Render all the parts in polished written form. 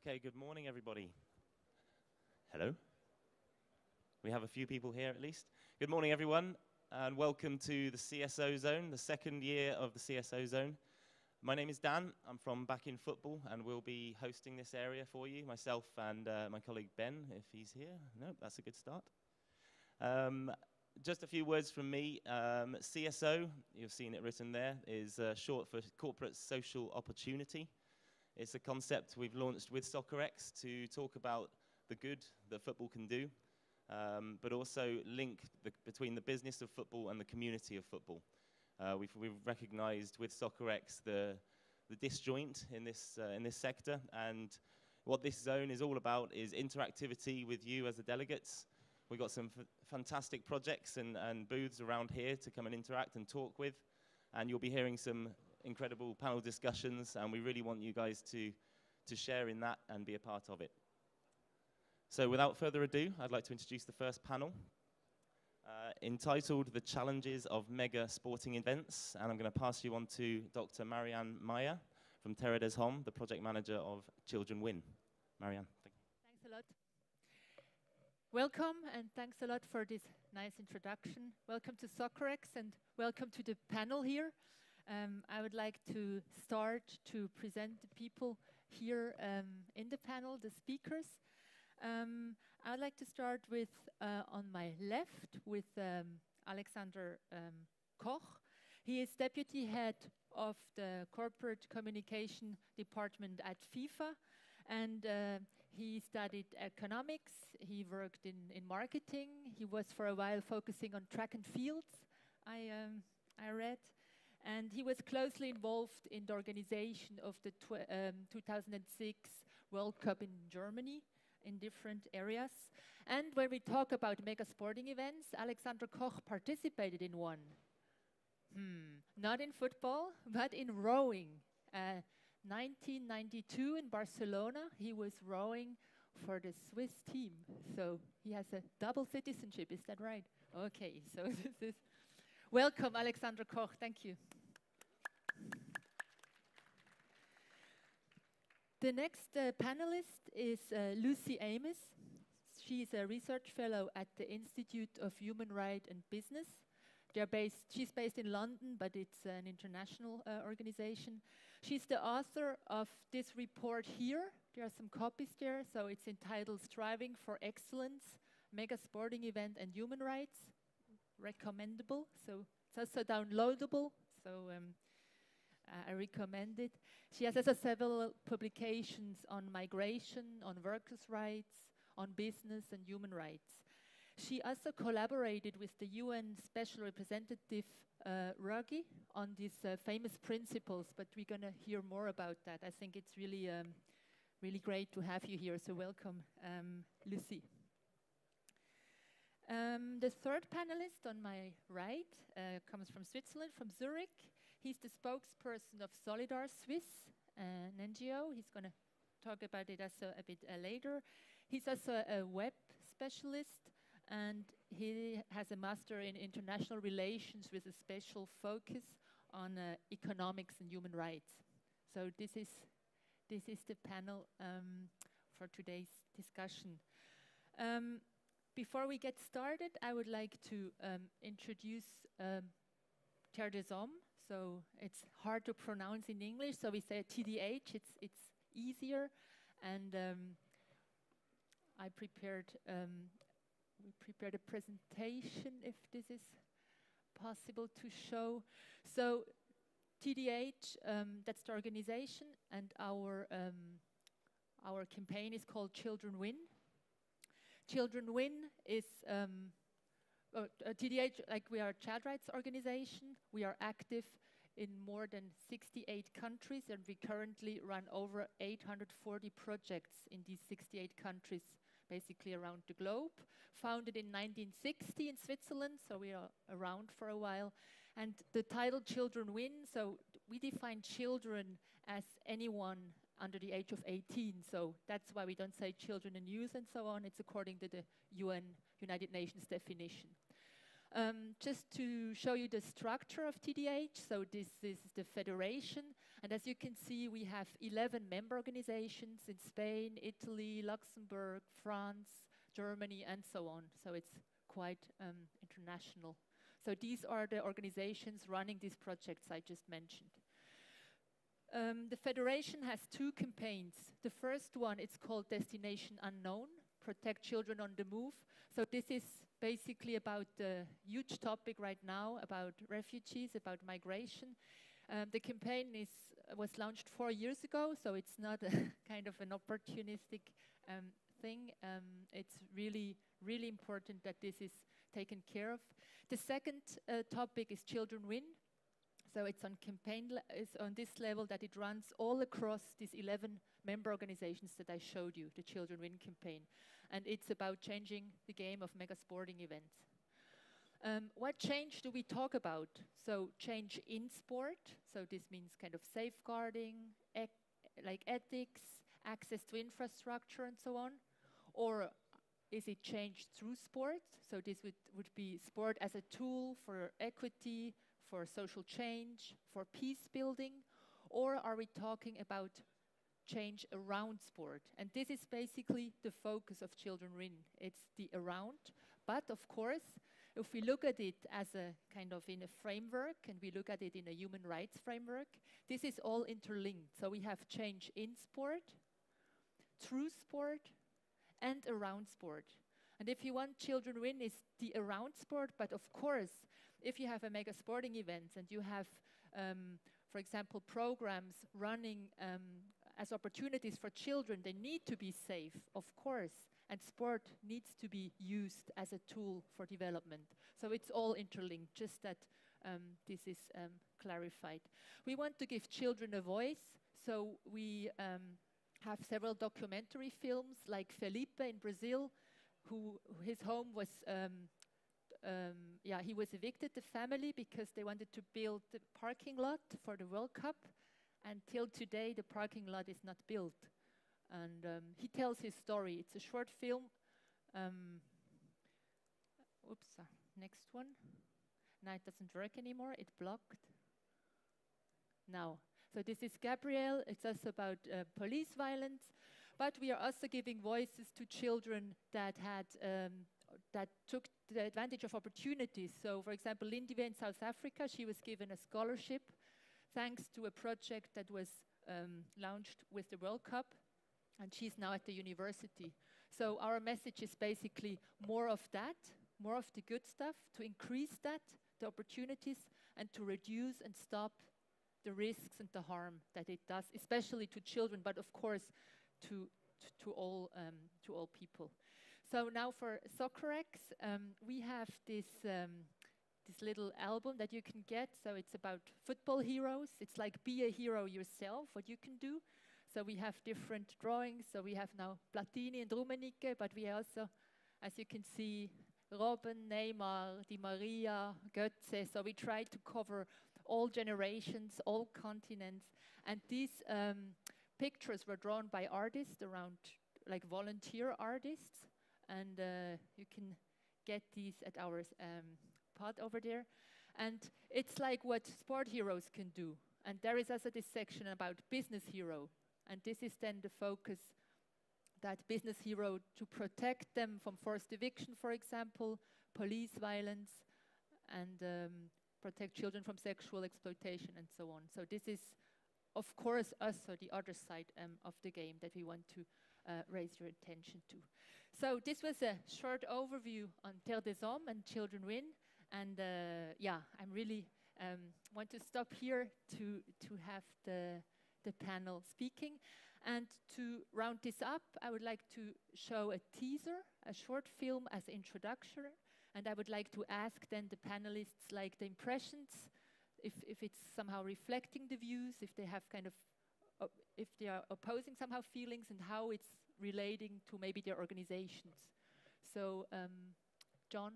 Okay, good morning, everybody. Hello. We have a few people here at least. Good morning, everyone, and welcome to the CSO Zone, the second year of the CSO Zone. My name is Dan. I'm from Back in Football, and we'll be hosting this area for you, myself and my colleague Ben, if he's here. No, that's a good start. Just a few words from me. CSO, you've seen it written there, is short for Corporate Social Opportunity. It's a concept we've launched with Soccerex to talk about the good that football can do, but also link between the business of football and the community of football. We've recognized with Soccerex the disjoint in this sector, and what this zone is all about is interactivity with you as the delegates. We've got some fantastic projects and booths around here to come and interact and talk with, and you'll be hearing some incredible panel discussions, and we really want you guys to share in that and be a part of it. So without further ado, I'd like to introduce the first panel, entitled The Challenges of Mega Sporting Events, and I'm going to pass you on to Dr. Marianne Meyer from Terra des Hommes, the project manager of Children Win. Marianne, thank you. Thanks a lot. Welcome, and thanks a lot for this nice introduction. Welcome to Soccerex, and welcome to the panel here. I would like to start to present the people here in the panel, the speakers. I would like to start with, on my left, with Alexander Koch. He is deputy head of the corporate communication department at FIFA, and he studied economics. He worked in marketing. He was for a while focusing on track and fields, I read. And he was closely involved in the organization of the 2006 World Cup in Germany in different areas. And when we talk about mega sporting events, Alexander Koch participated in one. Not in football, but in rowing. 1992 in Barcelona, he was rowing for the Swiss team. So he has a double citizenship, is that right? Okay, so this is... Welcome, Alexander Koch. Thank you. The next panelist is Lucy Amos. She's a research fellow at the Institute of Human Rights and Business. She's based in London, but it's an international organization. She's the author of this report here. There are some copies there. So it's entitled Striving for Excellence, Mega Sporting Event and Human Rights. Recommendable, so it's also downloadable, so I recommend it. She has also several publications on migration, on workers' rights, on business and human rights. She also collaborated with the UN Special Representative Ruggie on these famous principles, but we're going to hear more about that. I think it's really, really great to have you here, so welcome, Lucy. The third panelist on my right comes from Switzerland, from Zurich. He's the spokesperson of Solidar Swiss, an NGO. He's going to talk about it also a bit later. He's also a web specialist, and he has a master in international relations with a special focus on economics and human rights. So this is the panel for today's discussion. Before we get started, I would like to introduce Terre des Hommes. So it's hard to pronounce in English, so we say TDH. It's easier, and we prepared a presentation if this is possible to show. So TDH, that's the organization, and our campaign is called Children Win. Children Win is TDH, like we are a child rights organization. We are active in more than 68 countries, and we currently run over 840 projects in these 68 countries, basically around the globe. Founded in 1960 in Switzerland, so we are around for a while. And the title Children Win, so we define children as anyone under the age of 18, so that's why we don't say children and youth and so on. It's according to the UN, United Nations definition. Just to show you the structure of TDH, so this is the federation, and as you can see, we have 11 member organizations in Spain, Italy, Luxembourg, France, Germany, and so on. So it's quite international. So these are the organizations running these projects I just mentioned. The federation has 2 campaigns. The first one, it's called Destination Unknown, Protect Children on the Move. So this is basically about the huge topic right now about refugees, about migration. The campaign was launched 4 years ago, so it's not a kind of an opportunistic thing. It's really, really important that this is taken care of. The second topic is Children Win. So it's on it's on this level that it runs all across these 11 member organizations that I showed you, the Children Win campaign. And it's about changing the game of mega sporting events. What change do we talk about? So change in sport. So this means kind of safeguarding, like ethics, access to infrastructure and so on. Or is it change through sport? So this would be sport as a tool for equity, for social change, for peace building, or are we talking about change around sport? And this is basically the focus of Children Win. It's the around, but of course, if we look at it as a kind of in a framework, and we look at it in a human rights framework, this is all interlinked. So we have change in sport, through sport, and around sport. And if you want, Children Win is the around sport, but of course, if you have a mega sporting event and you have, for example, programs running as opportunities for children, they need to be safe, of course, and sport needs to be used as a tool for development. So it's all interlinked, just that this is clarified. We want to give children a voice, so we have several documentary films like Felipe in Brazil, who his home was he was evicted, the family, because they wanted to build the parking lot for the World Cup. Until today, the parking lot is not built. And he tells his story. It's a short film. Next one. Now it doesn't work anymore. It blocked. Now. So this is Gabrielle. It's also about police violence. But we are also giving voices to children that had that took the advantage of opportunities. So, for example, Lindiwe in South Africa, she was given a scholarship thanks to a project that was launched with the World Cup, and she's now at the university. So our message is basically more of that, more of the good stuff, to increase that, the opportunities, and to reduce and stop the risks and the harm that it does, especially to children, but of course to all people. So now for Soccerex, we have this little album that you can get. So it's about football heroes. It's like be a hero yourself, what you can do. So we have different drawings. So we have now Platini and Rummenigge, but we also, as you can see, Robben, Neymar, Di Maria, Götze. So we try to cover all generations, all continents. And these pictures were drawn by artists around, like volunteer artists. And you can get these at our pod over there. And it's like what sport heroes can do. And there is also this section about business hero. And this is then the focus, that business hero, to protect them from forced eviction, for example, police violence, and protect children from sexual exploitation and so on. So this is, of course, also the other side of the game that we want to raise your attention to. So this was a short overview on Terre des Hommes and Children Win. And I'm really want to stop here to have the panel speaking. And to round this up, I would like to show a teaser, a short film as introduction. And I would like to ask then the panelists, like, the impressions, if it's somehow reflecting the views, if they have kind of, if they are opposing somehow feelings, and how it's relating to maybe their organizations. So, John?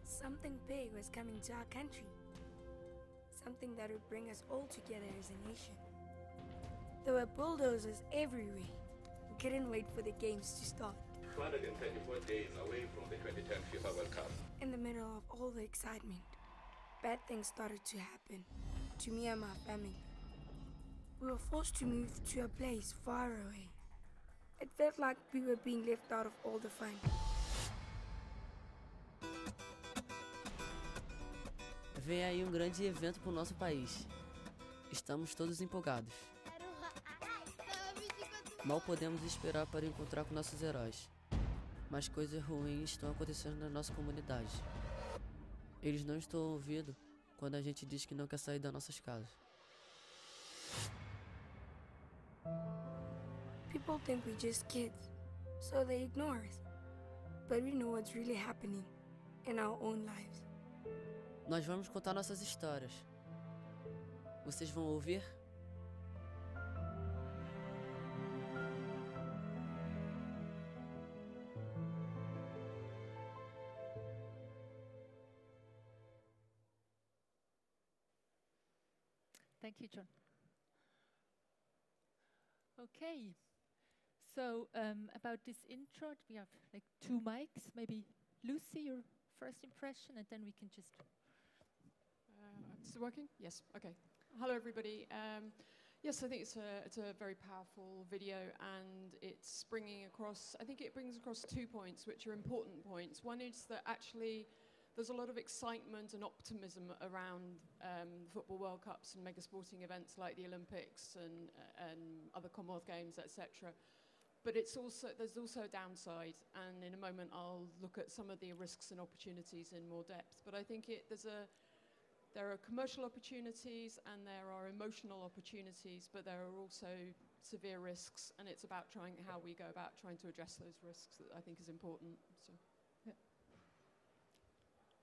Something big was coming to our country. Something that would bring us all together as a nation. There were bulldozers everywhere, couldn't wait for the games to start. 234 days away from the 2010 FIFA World Cup. In the middle of all the excitement, bad things started to happen to me and my family. We were forced to move to a place far away. It felt like we were being left out of all the fun. Vem aí um grande evento para o nosso país. Estamos todos empolgados. Mal podemos esperar para encontrar com nossos heróis. Mas coisas ruins estão acontecendo na nossa comunidade. Eles não estão ouvindo quando a gente diz que não quer sair das nossas casas. People think we're just kids, so they ignore us. But we know what's really happening in our own lives. Nós vamos contar nossas histórias. Vocês vão ouvir? Thank you, John. Okay, so about this intro, we have like 2 mics. Maybe Lucy, your first impression, and then we can just... Is it working? Yes, okay. Hello everybody. Yes, I think it's a very powerful video, and it's bringing across, I think it brings across 2 points which are important points. One is that actually there's a lot of excitement and optimism around football World Cups and mega sporting events like the Olympics and other Commonwealth Games, etc. But there's also a downside, and in a moment I'll look at some of the risks and opportunities in more depth. But I think there are commercial opportunities and there are emotional opportunities, but there are also severe risks, and it's about how we go about trying to address those risks that I think is important. So, yeah.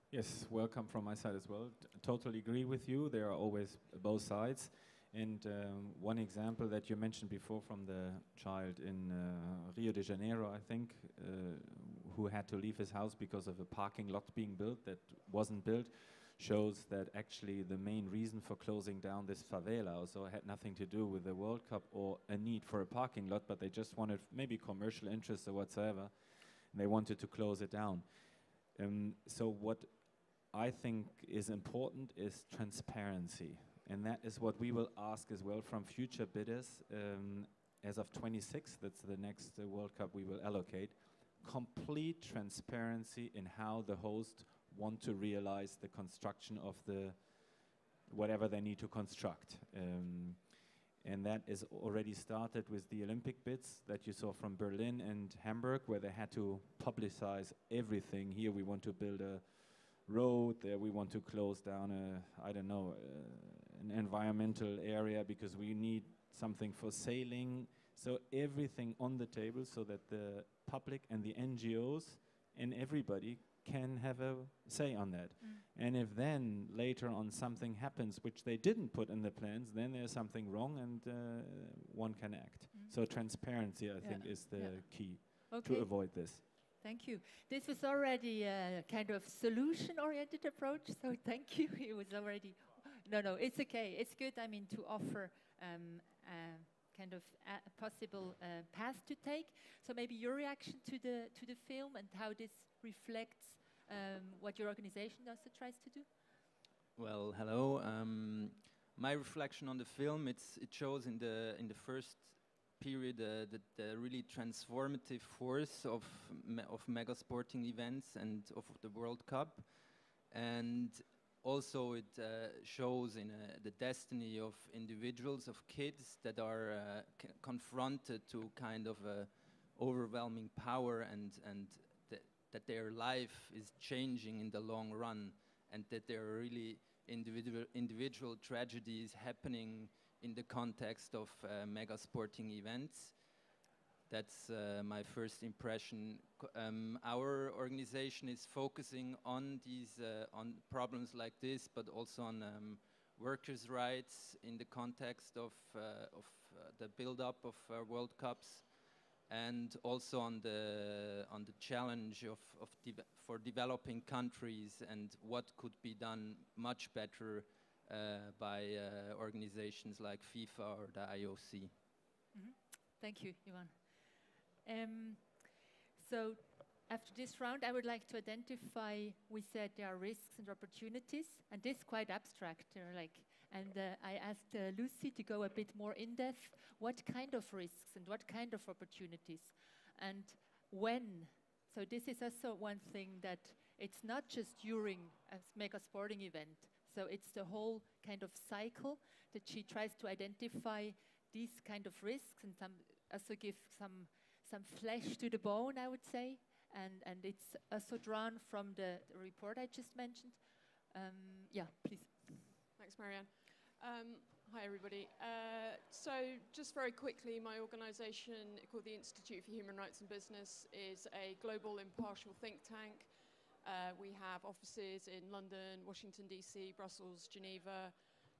Yes, welcome from my side as well. Totally agree with you. There are always both sides. And one example that you mentioned before from the child in Rio de Janeiro, I think, who had to leave his house because of a parking lot being built that wasn't built, shows that actually the main reason for closing down this favela also had nothing to do with the World Cup or a need for a parking lot, but they just wanted maybe commercial interests or whatsoever, and they wanted to close it down. So what I think is important is transparency, and that is what we will ask as well from future bidders. As of 26, that's the next World Cup we will allocate, complete transparency in how the host want to realize the construction of the whatever they need to construct. And that is already started with the Olympic bids that you saw from Berlin and Hamburg, where they had to publicize everything. Here we want to build a road, there we want to close down an environmental area because we need something for sailing. So everything on the table so that the public and the NGOs and everybody can have a say on that. And if then later on something happens which they didn't put in the plans, then there's something wrong, and one can act. So transparency, I think, is the key to avoid this. Thank you. This was already a kind of solution-oriented approach, so thank you. It was already... No, it's okay. It's good, I mean, to offer kind of a possible path to take. So maybe your reaction to the film and how this reflects what your organization also tries to do? Well, hello. My reflection on the film, it shows in the first period the really transformative force of mega sporting events and of the World Cup, and also it shows in the destiny of individuals, of kids that are confronted to kind of overwhelming power, and that their life is changing in the long run, and that there are really individual tragedies happening in the context of mega sporting events. That's my first impression. Our organization is focusing on these on problems like this, but also on workers' rights in the context of the build-up of World Cups, and also on the challenge for developing countries and what could be done much better by organizations like FIFA or the IOC. Thank you, Ivan. So after this round, I would like to identify, we said there are risks and opportunities, and this is quite abstract. I asked Lucy to go a bit more in depth. What kind of risks and what kind of opportunities, and when? So this is also one thing that it's not just during a mega sporting event. So it's the whole kind of cycle that she tries to identify these kind of risks and also give some flesh to the bone, I would say. And it's also drawn from the report I just mentioned. Yeah, please. Thanks, Marianne. Hi, everybody. So just very quickly, my organization called the Institute for Human Rights and Business is a global impartial think tank. We have offices in London, Washington, DC, Brussels, Geneva,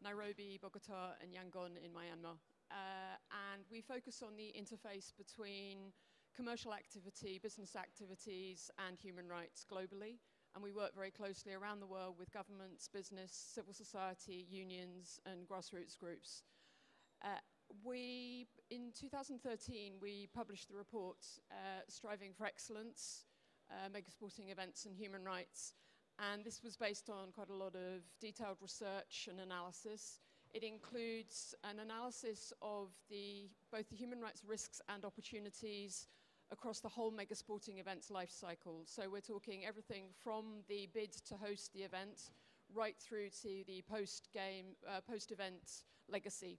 Nairobi, Bogota, and Yangon in Myanmar. And we focus on the interface between commercial activity, business activities, and human rights globally. And we work very closely around the world with governments, business, civil society, unions, and grassroots groups. In 2013, we published the report, Striving for Excellence, Mega Sporting Events and Human Rights. And this was based on quite a lot of detailed research and analysis. It includes an analysis of both the human rights risks and opportunities across the whole mega sporting events life cycle. So we're talking everything from the bid to host the event right through to the post-event legacy.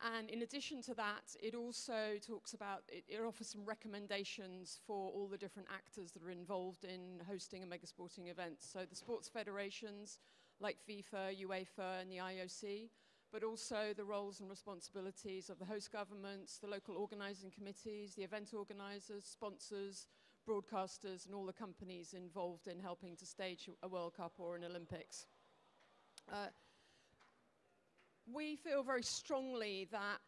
And in addition to that, it also talks about, it offers some recommendations for all the different actors that are involved in hosting a mega sporting event. So the sports federations like FIFA, UEFA, and the IOC, but also the roles and responsibilities of the host governments, the local organizing committees, the event organizers, sponsors, broadcasters, and all the companies involved in helping to stage a World Cup or an Olympics. We feel very strongly that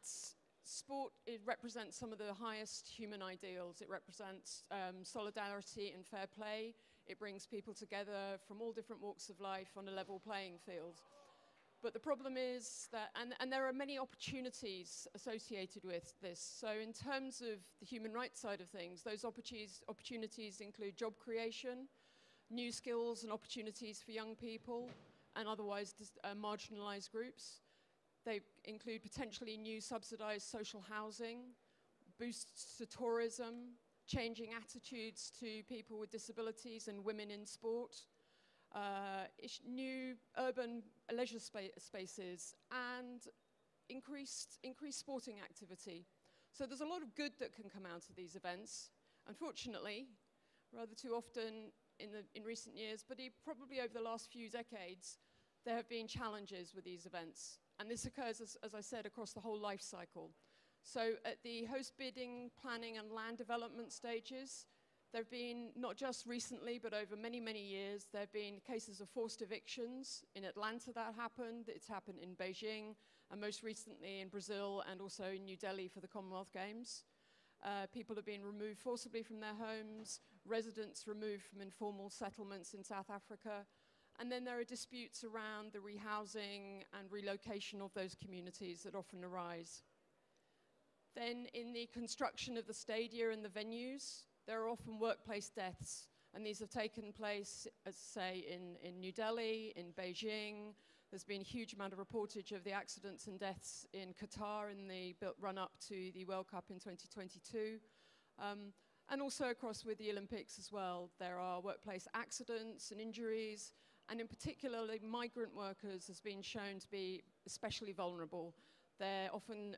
sport, it represents some of the highest human ideals. It represents solidarity and fair play. It brings people together from all different walks of life on a level playing field. But the problem is that, and there are many opportunities associated with this. So in terms of the human rights side of things, those opportunities include job creation, new skills and opportunities for young people and otherwise marginalized groups. They include potentially new subsidized social housing, boosts to tourism, changing attitudes to people with disabilities and women in sport, new urban leisure spaces, and increased sporting activity. So there's a lot of good that can come out of these events. Unfortunately, rather too often in recent years, but probably over the last few decades, there have been challenges with these events. And this occurs, as I said, across the whole life cycle. So at the host bidding, planning, and land development stages, there have been, not just recently, but over many, many years, there have been cases of forced evictions. In Atlanta that happened, it's happened in Beijing, and most recently in Brazil, and also in New Delhi for the Commonwealth Games. People have been removed forcibly from their homes, residents removed from informal settlements in South Africa, and then there are disputes around the rehousing and relocation of those communities that often arise. Then in the construction of the stadia and the venues, there are often workplace deaths, and these have taken place, as say, in New Delhi, in Beijing. There's been a huge amount of reportage of the accidents and deaths in Qatar in the run-up to the World Cup in 2022. And also across with the Olympics as well. There are workplace accidents and injuries, and in particular, migrant workers has been shown to be especially vulnerable. They're often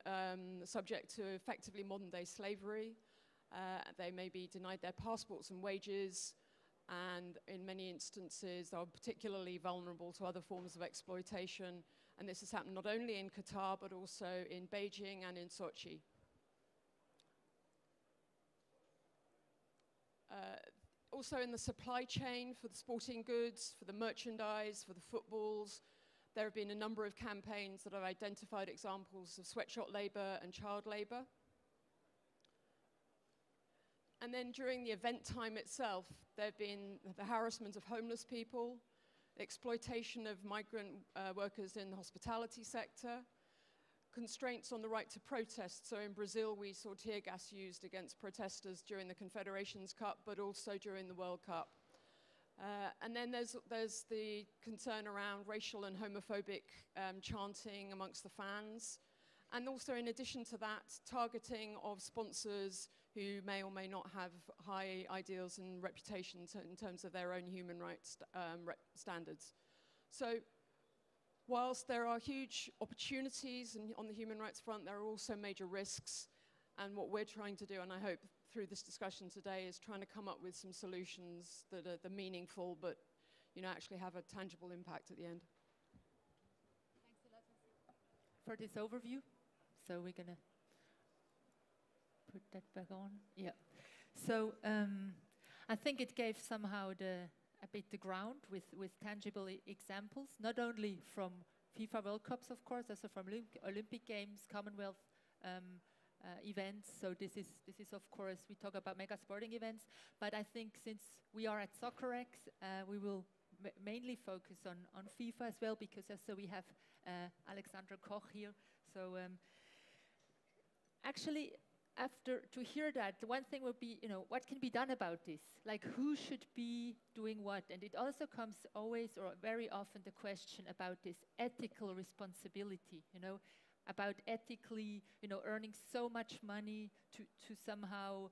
subject to effectively modern-day slavery. They may be denied their passports and wages, and in many instances are particularly vulnerable to other forms of exploitation. And this has happened not only in Qatar, but also in Beijing and in Sochi. Also in the supply chain for the sporting goods, for the merchandise, for the footballs, there have been a number of campaigns that have identified examples of sweatshop labor and child labor. And then during the event time itself, there have been the harassment of homeless people, the exploitation of migrant workers in the hospitality sector, constraints on the right to protest. So in Brazil, we saw tear gas used against protesters during the Confederations Cup, but also during the World Cup. And then there's the concern around racial and homophobic chanting amongst the fans. And also, in addition to that, targeting of sponsors who may or may not have high ideals and reputations in terms of their own human rights standards. So whilst there are huge opportunities on the human rights front, there are also major risks. And what we're trying to do, and I hope through this discussion today, is trying to come up with some solutions that are meaningful, but actually have a tangible impact at the end. Thanks a lot for this overview. So we're gonna put that back on. Yeah. So I think it gave somehow a bit the ground with tangible examples, not only from FIFA World Cups, of course, also from Olympic Games, Commonwealth events. So this is of course, we talk about mega sporting events, but I think since we are at Soccerex, we will mainly focus on FIFA as well, because also we have Alexandra Koch here. So actually, after to hear that, the one thing would be, what can be done about this? Like, who should be doing what? And it also comes always, or very often, the question about this ethical responsibility, about ethically, earning so much money to somehow,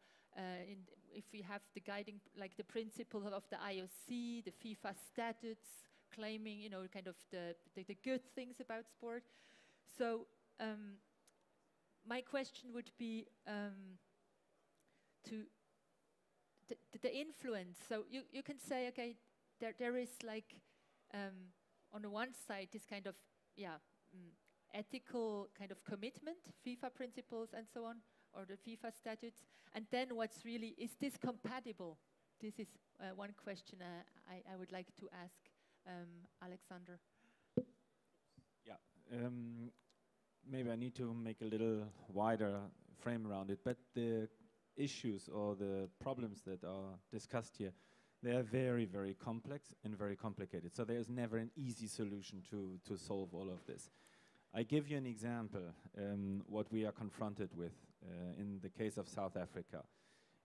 if we have the guiding, like the principle of the IOC, the FIFA statutes, claiming, kind of the good things about sport. So my question would be to the influence. So you can say, okay, there is like, on the one side, this kind of, ethical kind of commitment, FIFA principles and so on, or the FIFA statutes. And then what's really, is this compatible? This is one question I would like to ask Alexander. Yeah, maybe I need to make a little wider frame around it, but the issues or the problems that are discussed here, they are very, very complex and very complicated. So there's never an easy solution to solve all of this. I give you an example, what we are confronted with in the case of South Africa.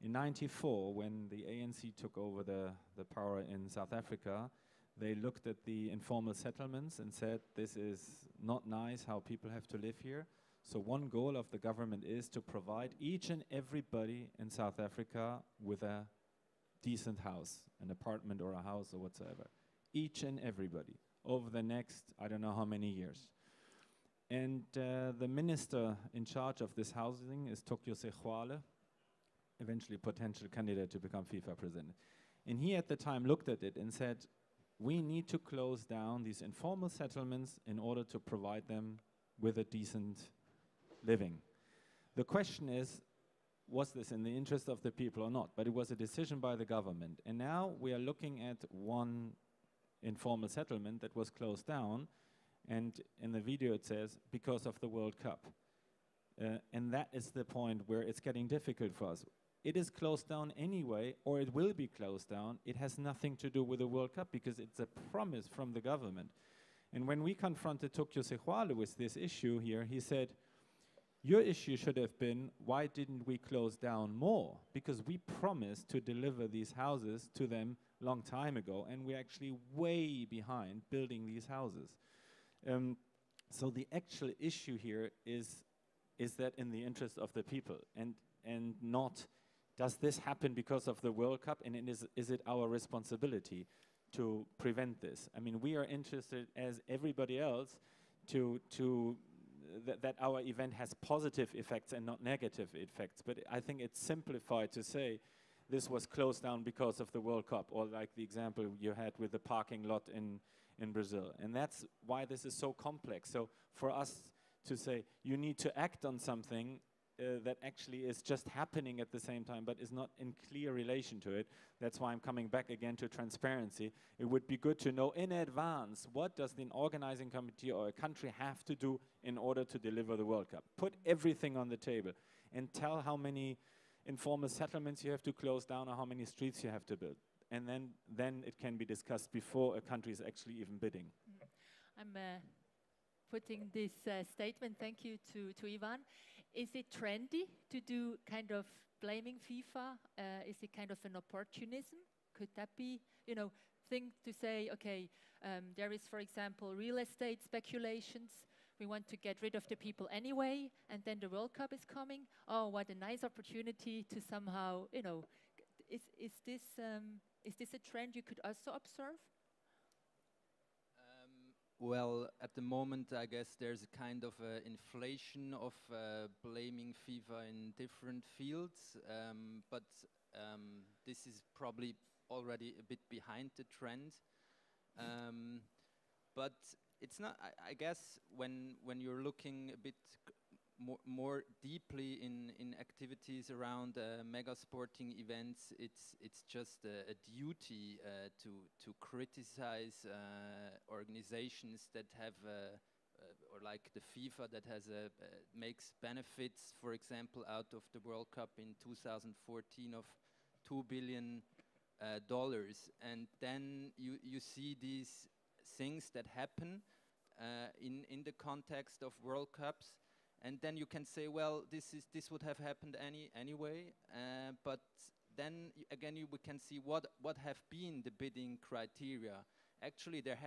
In '94, when the ANC took over the power in South Africa, they looked at the informal settlements and said, this is not nice how people have to live here. So one goal of the government is to provide each and everybody in South Africa with a decent house, an apartment or a house or whatsoever. Each and everybody over the next, I don't know how many years. And the minister in charge of this housing is Tokyo Sexwale, eventually potential candidate to become FIFA president. And he at the time looked at it and said, we need to close down these informal settlements in order to provide them with a decent living. The question is, was this in the interest of the people or not? But it was a decision by the government. And now we are looking at one informal settlement that was closed down. And in the video it says, because of the World Cup. And that is the point where it's getting difficult for us. It is closed down anyway, or it will be closed down. It has nothing to do with the World Cup because it's a promise from the government. And when we confronted Tokyo Sexwale with this issue here, he said, your issue should have been, why didn't we close down more? Because we promised to deliver these houses to them long time ago, and we're actually way behind building these houses. So the actual issue here is that in the interest of the people, and not, does this happen because of the World Cup, and is it our responsibility to prevent this? I mean, we are interested, as everybody else, that our event has positive effects and not negative effects. But I think it's simplified to say this was closed down because of the World Cup, or like the example you had with the parking lot in Brazil. And that's why this is so complex. So for us to say, you need to act on something that actually is just happening at the same time, but is not in clear relation to it. That's why I'm coming back again to transparency. It would be good to know in advance, what does the organizing committee or a country have to do in order to deliver the World Cup? Put everything on the table and tell how many informal settlements you have to close down or how many streets you have to build. And then it can be discussed before a country is actually even bidding. I'm putting this statement. Thank you to Ivan. Is it trendy to do kind of blaming FIFA? Is it kind of an opportunism? Could that be, you know, thing to say, okay, there is, for example, real estate speculations. We want to get rid of the people anyway, and then the World Cup is coming. Oh, what a nice opportunity to somehow, you know, is this a trend you could also observe? Well, at the moment, I guess there's a kind of inflation of blaming FIFA in different fields, but this is probably already a bit behind the trend. But it's not. I guess when you're looking a bit more deeply in activities around mega sporting events, it's just a duty to criticize organizations that have or like the FIFA that has makes benefits, for example, out of the World Cup in 2014 of $2 billion, and then you see these things that happen in the context of World Cups. And then you can say, well, this would have happened anyway. But then again, we can see what have been the bidding criteria. Actually, there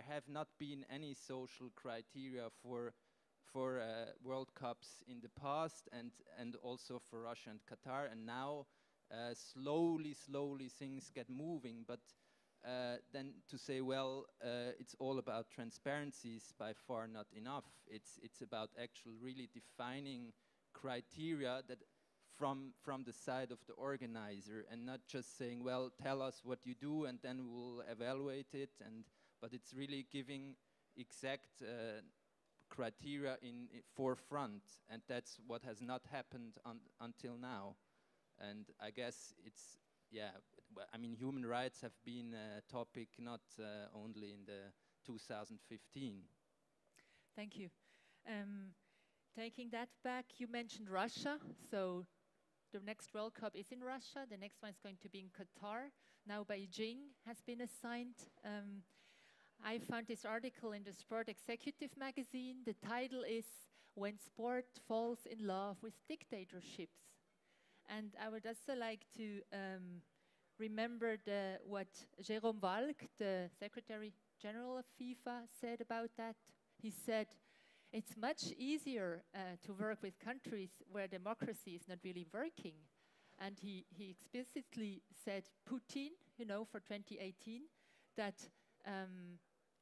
have not been any social criteria for World Cups in the past, and also for Russia and Qatar. And now, slowly things get moving. But then to say, well, it's all about transparency is by far not enough. It's about actually really defining criteria that from the side of the organizer, and not just saying, well, tell us what you do and then we'll evaluate it. But it's really giving exact criteria in forefront, and that's what has not happened until now. And I guess it's, yeah, I mean, human rights have been a topic not only in the 2015. Thank you. Taking that back, you mentioned Russia. So the next World Cup is in Russia. The next one is going to be in Qatar. Now Beijing has been assigned. I found this article in the Sport Executive magazine. The title is "When Sport Falls in Love with Dictatorships." And I would also like to remember what Jérôme Valk, the Secretary General of FIFA, said about that. He said, it's much easier to work with countries where democracy is not really working. And he explicitly said, Putin, you know, for 2018, that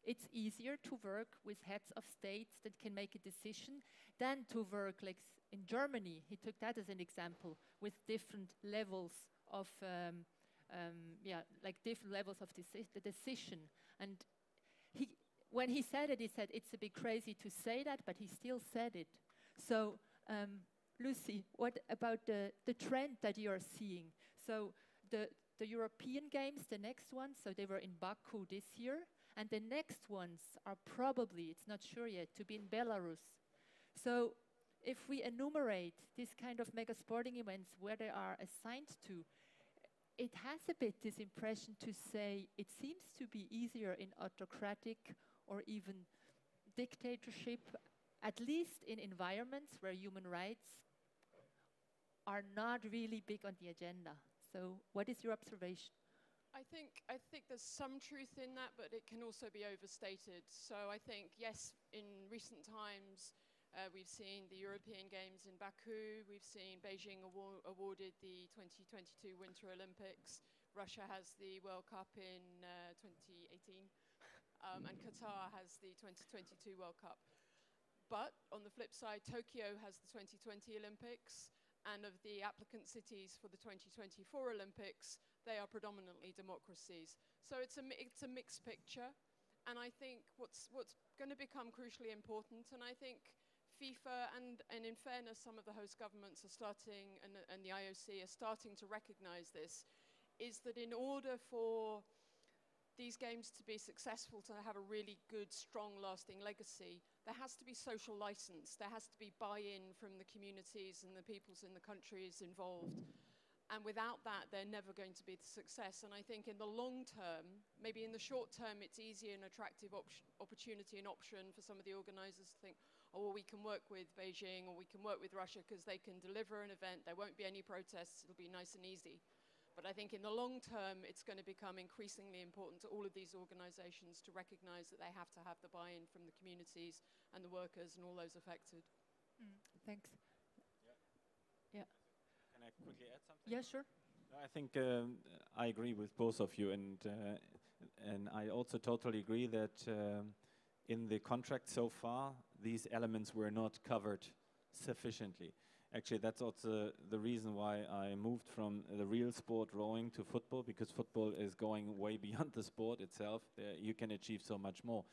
it's easier to work with heads of states that can make a decision than to work like in Germany. He took that as an example, with different levels of like different levels of the decision. And when he said it, he said it's a bit crazy to say that, but he still said it. So, Lucy, what about the trend that you are seeing? So the European Games, the next one, so they were in Baku this year, and the next ones are probably, it's not sure yet, to be in Belarus. So if we enumerate this kind of mega sporting events where they are assigned to, it has a bit this impression to say it seems to be easier in autocratic or even dictatorship, at least in environments where human rights are not really big on the agenda. So what is your observation? I think there's some truth in that, but it can also be overstated. So I think, yes, in recent times, we've seen the European Games in Baku, we've seen Beijing awarded the 2022 Winter Olympics, Russia has the World Cup in 2018, and Qatar has the 2022 World Cup. But on the flip side, Tokyo has the 2020 Olympics, and of the applicant cities for the 2024 Olympics, they are predominantly democracies. So it's a mixed picture, and I think what's going to become crucially important, and I think FIFA and in fairness, some of the host governments are starting, and the IOC are starting to recognize this, is that in order for these games to be successful, to have a really good, strong, lasting legacy, there has to be social license. There has to be buy-in from the communities and the peoples in the countries involved. And without that, they're never going to be a success. And I think in the long term, maybe in the short term, it's easier and attractive opportunity and option for some of the organizers to think, oh, well, we can work with Beijing or we can work with Russia because they can deliver an event. There won't be any protests. It'll be nice and easy. But I think in the long term, it's going to become increasingly important to all of these organizations to recognize that they have to have the buy-in from the communities and the workers and all those affected. Thanks. Yeah. Can I quickly add something? Yeah, sure. I think I agree with both of you, and I also totally agree that in the contract so far, these elements were not covered sufficiently. Actually, that's also the reason why I moved from the real sport rowing to football, because football is going way beyond the sport itself. You can achieve so much more.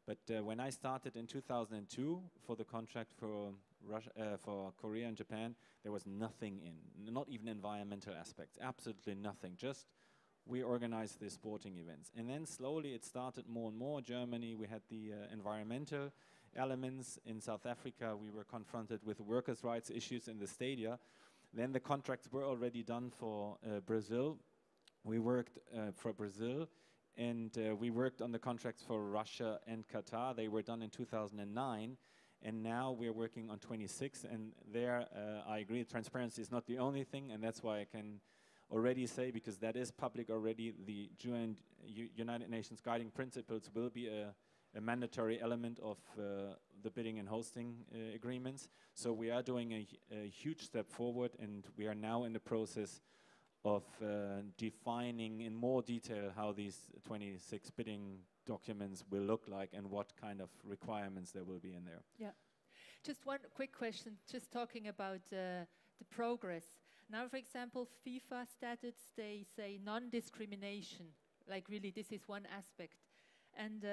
But when I started in 2002 for the contract for for Korea and Japan, there was nothing in, not even environmental aspects, absolutely nothing. Just we organized the sporting events. And then slowly it started more and more. Germany, we had the environmental elements. In South Africa, we were confronted with workers' rights issues in the stadia. Then the contracts were already done for Brazil. We worked for Brazil, and we worked on the contracts for Russia and Qatar. They were done in 2009, and now we're working on 26. And there, I agree, transparency is not the only thing, and that's why I can already say, because that is public already, the United Nations Guiding Principles will be a mandatory element of the bidding and hosting agreements. So we are doing a huge step forward, and we are now in the process of defining in more detail how these 26 bidding documents will look like and what kind of requirements there will be in there. Yeah. Just one quick question, just talking about the progress. Now, for example, FIFA statutes, they say non-discrimination, like really this is one aspect. And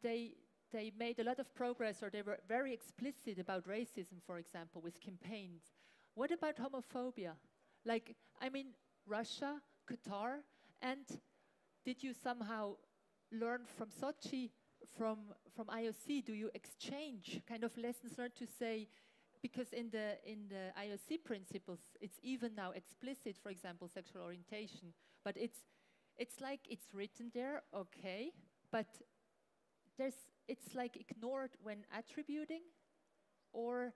they made a lot of progress, or they were very explicit about racism, for example, with campaigns. What about homophobia? Like, I mean, Russia, Qatar, and did you somehow learn from Sochi, from IOC? Do you exchange kind of lessons learned to say, because in the IOC principles, it's even now explicit, for example, sexual orientation, but it's like it's written there, okay, but it's like ignored when attributing, or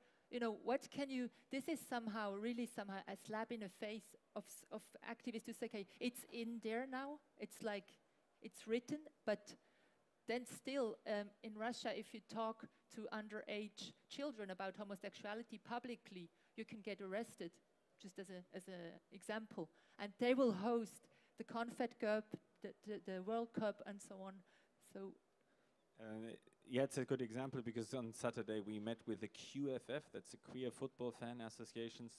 what can you? This is somehow really a slap in the face of activists to say, okay, it's in there now. It's like it's written, but then still in Russia, if you talk to underage children about homosexuality publicly, you can get arrested, just as an example. And they will host the Confed Cup, the World Cup, and so on. So. Yeah, it's a good example, because on Saturday we met with the QFF, that's the Queer Football Fan Associations,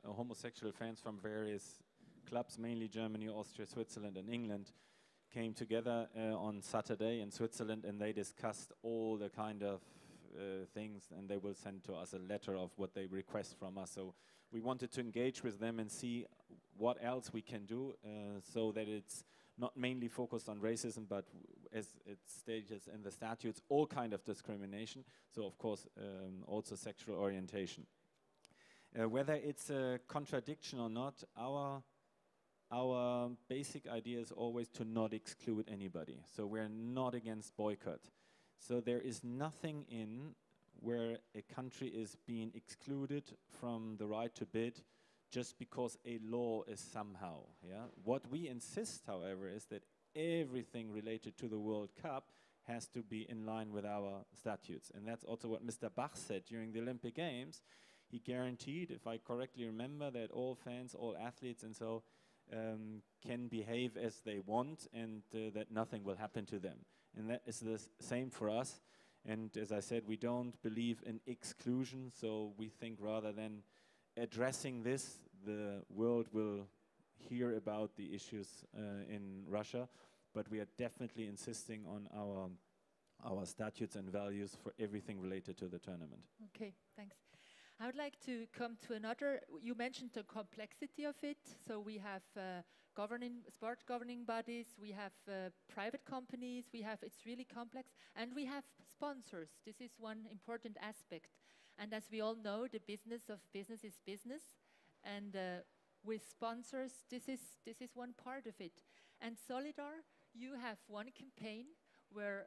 homosexual fans from various clubs, mainly Germany, Austria, Switzerland, and England, came together on Saturday in Switzerland, and they discussed all the kind of things, and they will send to us a letter of what they request from us. So we wanted to engage with them and see what else we can do, so that it's not mainly focused on racism, but as it states in the statutes, all kind of discrimination. So of course, also sexual orientation. Whether it's a contradiction or not, our basic idea is always to not exclude anybody. So we're not against boycott. So there is nothing in where a country is being excluded from the right to bid just because a law is somehow, yeah. What we insist, however, is that everything related to the World Cup has to be in line with our statutes. And that's also what Mr. Bach said during the Olympic Games. He guaranteed, if I correctly remember, that all fans, all athletes, and so can behave as they want, and that nothing will happen to them. And that is the same for us. And as I said, we don't believe in exclusion, so we think rather than addressing this, the world will hear about the issues in Russia, but we are definitely insisting on our statutes and values for everything related to the tournament. Okay, thanks. I would like to come to another. You mentioned the complexity of it. So we have sport governing bodies, we have private companies, it's really complex, and we have sponsors. This is one important aspect. And as we all know, the business of business is business. And with sponsors. This is one part of it. And Solidar, you have one campaign where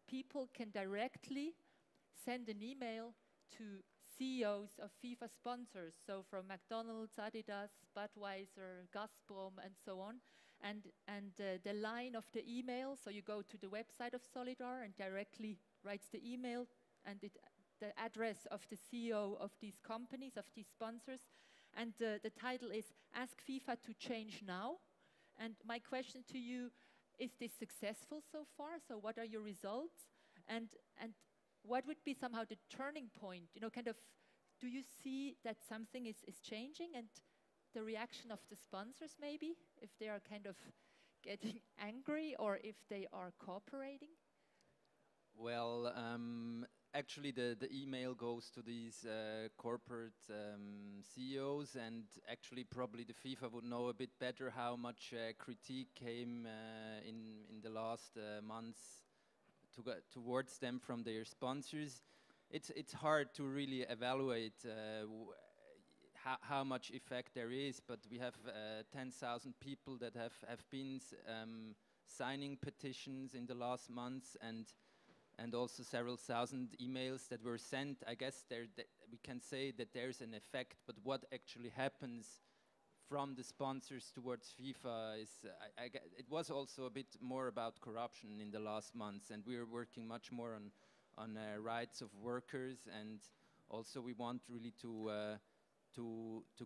people can directly send an email to CEOs of FIFA sponsors, so from McDonald's, Adidas, Budweiser, Gazprom, and so on. And the line of the email, so you go to the website of Solidar and directly writes the email and the address of the CEO of these companies, of these sponsors. And the title is Ask FIFA to Change Now. And my question to you, is this successful so far? So what are your results? And what would be somehow the turning point? You know, kind of, do you see that something is changing, and the reaction of the sponsors maybe, if they are kind of getting angry or if they are cooperating? Well, actually the email goes to these corporate CEOs, and actually probably the FIFA would know a bit better how much critique came in the last months towards them from their sponsors. It's hard to really evaluate how much effect there is, but we have 10,000 people that have been signing petitions in the last months, and also several thousand emails that were sent. I guess we can say that there's an effect, but what actually happens from the sponsors towards FIFA is, it was also a bit more about corruption in the last months, and we're working much more on rights of workers, and also we want really to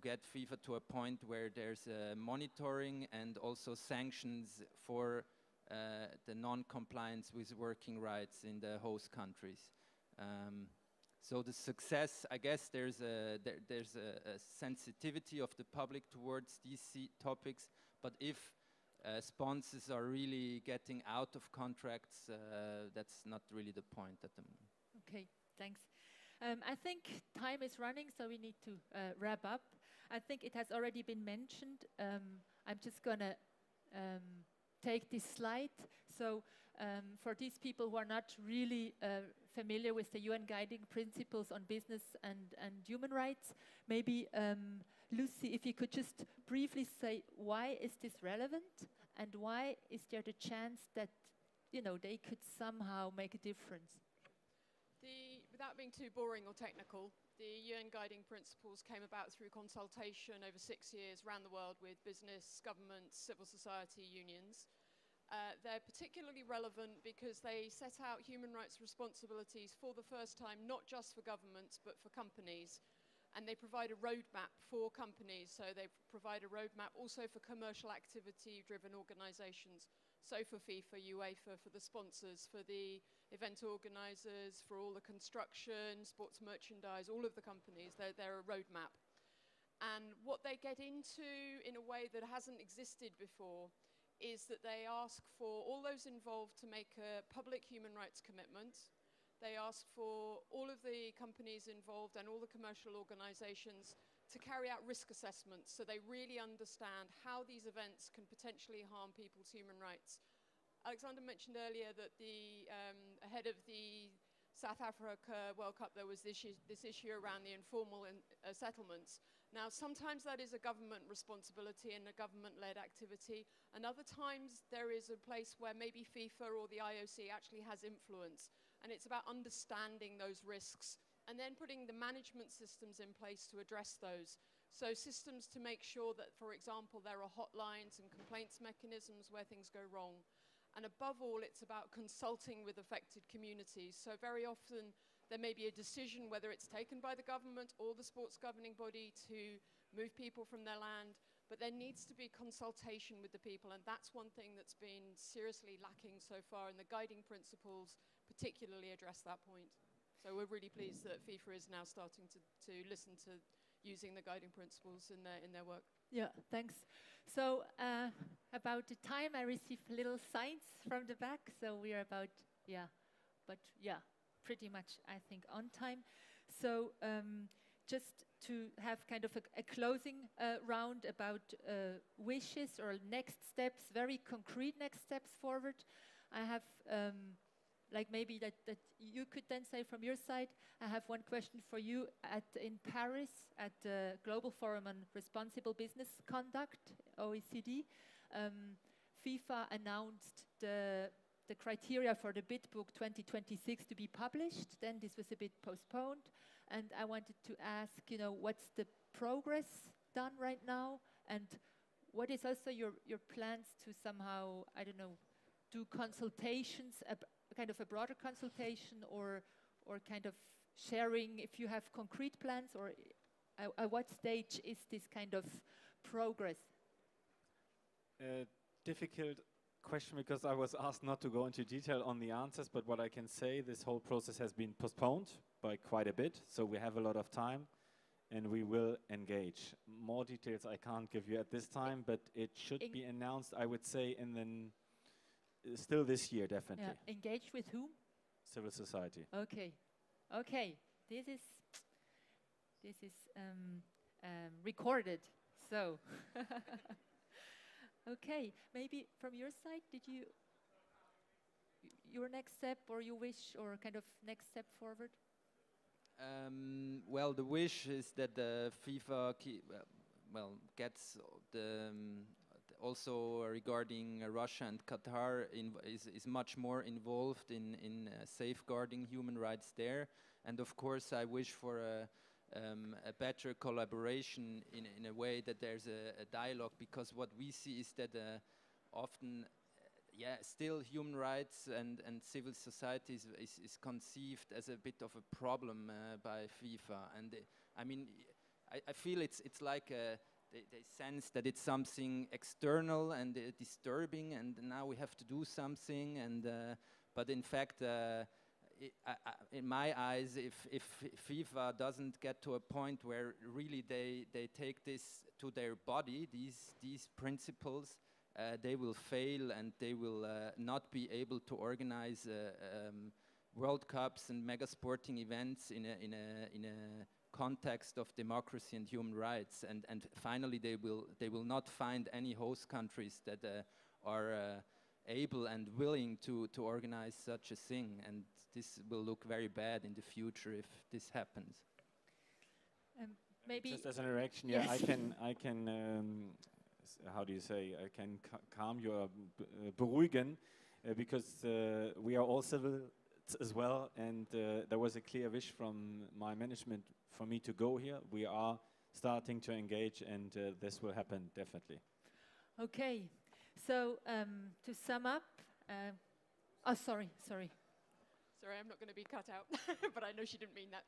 get FIFA to a point where there's monitoring and also sanctions for the non-compliance with working rights in the host countries. So the success, I guess there's a sensitivity of the public towards these topics, but if sponsors are really getting out of contracts, that's not really the point at the moment. Okay, thanks. I think time is running, so we need to wrap up. I think it has already been mentioned. I'm just going to take this slide. So for these people who are not really familiar with the UN guiding principles on business and human rights, maybe Lucy, if you could just briefly say, why is this relevant, and why is there the chance that, you know, they could somehow make a difference? Without being too boring or technical, the UN guiding principles came about through consultation over 6 years around the world with business, governments, civil society, unions. They're particularly relevant because they set out human rights responsibilities for the first time, not just for governments, but for companies. And they provide a roadmap for companies. So they provide a roadmap also for commercial activity-driven organizations. So for FIFA, UEFA, for the sponsors, for the event organizers, for all the construction, sports merchandise, all of the companies, they're a roadmap. And what they get into in a way that hasn't existed before is that they ask for all those involved to make a public human rights commitment. They ask for all of the companies involved and all the commercial organizations to carry out risk assessments so they really understand how these events can potentially harm people's human rights. Alexander mentioned earlier that ahead of the South Africa World Cup, there was this issue around the informal settlements. Now, sometimes that is a government responsibility and a government-led activity, and other times there is a place where maybe FIFA or the IOC actually has influence, and it's about understanding those risks and then putting the management systems in place to address those. So systems to make sure that, for example, there are hotlines and complaints mechanisms where things go wrong. And above all, it's about consulting with affected communities. So very often there may be a decision, whether it's taken by the government or the sports governing body, to move people from their land, but there needs to be consultation with the people, and that's one thing that's been seriously lacking so far, and the guiding principles particularly address that point. So we're really pleased that FIFA is now starting to listen to using the guiding principles in their work. Yeah, thanks. So about the time, I received little signs from the back, so we are about, pretty much, I think, on time. So just to have kind of a closing round about wishes or next steps, very concrete next steps forward. I have like maybe that you could then say from your side. I have one question for you. In Paris, at the Global Forum on Responsible Business Conduct, OECD, FIFA announced the criteria for the bid book 2026 to be published. Then this was a bit postponed. And I wanted to ask, you know, what's the progress done right now? And what is also your plans to somehow, I don't know, do consultations, kind of a broader consultation, or kind of sharing if you have concrete plans, or at what stage is this kind of progress? Difficult question, because I was asked not to go into detail on the answers, but what I can say, this whole process has been postponed by quite a bit, so we have a lot of time and we will engage. More details I can't give you at this time, but it should be announced, I would say, still this year, definitely. Yeah. Engage with whom? Civil society. Okay, okay. This is recorded. So, okay. Maybe from your side, your next step, or you wish, or kind of next step forward? Well, the wish is that the FIFA gets also regarding Russia and Qatar is much more involved in safeguarding human rights there, and of course I wish for a better collaboration in a way that there's a dialogue, because what we see is that often still human rights and civil society is conceived as a bit of a problem by FIFA, and I mean, I feel it's like they sense that it's something external and disturbing, and now we have to do something, and but in fact, in my eyes, if FIFA doesn't get to a point where really they take this to their body, these principles, they will fail, and they will not be able to organize World Cups and mega sporting events in a context of democracy and human rights. And finally, they will not find any host countries that are able and willing to organize such a thing. And this will look very bad in the future if this happens. Maybe just as an reaction, yes. I can. How do you say? I can calm you, beruhigen, because we are all civil as well, and there was a clear wish from my management for me to go here. We are starting to engage, and this will happen definitely. Okay, so to sum up, sorry, I'm not going to be cut out, but I know she didn't mean that.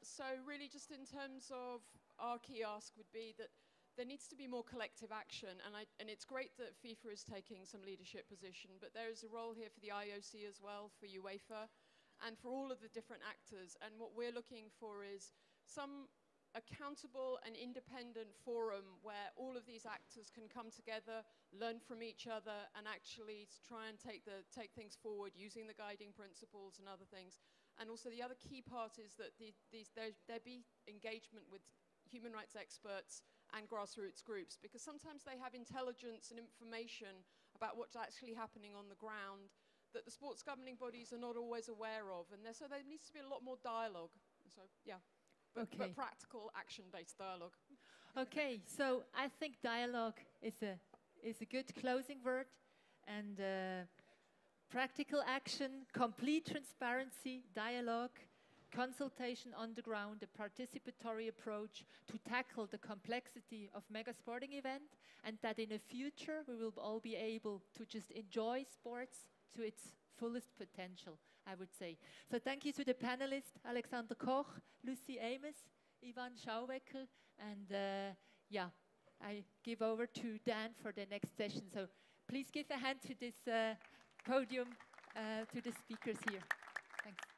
So really, just in terms of our key ask would be that there needs to be more collective action, and it's great that FIFA is taking some leadership position, but there is a role here for the IOC as well, for UEFA, and for all of the different actors. And what we're looking for is some accountable and independent forum where all of these actors can come together, learn from each other, and actually try and take things forward using the guiding principles and other things. And also the other key part is that there be engagement with human rights experts and grassroots groups, because sometimes they have intelligence and information about what's actually happening on the ground that the sports governing bodies are not always aware of, and so there needs to be a lot more dialogue. So yeah, but practical, action-based dialogue. Okay, so I think dialogue is a good closing word, and practical action, complete transparency, dialogue, consultation on the ground, a participatory approach to tackle the complexity of mega sporting event, and that in the future we will all be able to just enjoy sports to its fullest potential, I would say. So thank you to the panelists, Alexander Koch, Lucy Amos, Ivan Schauwecker, and I give over to Dan for the next session. So please give a hand to this podium, to the speakers here. Thanks.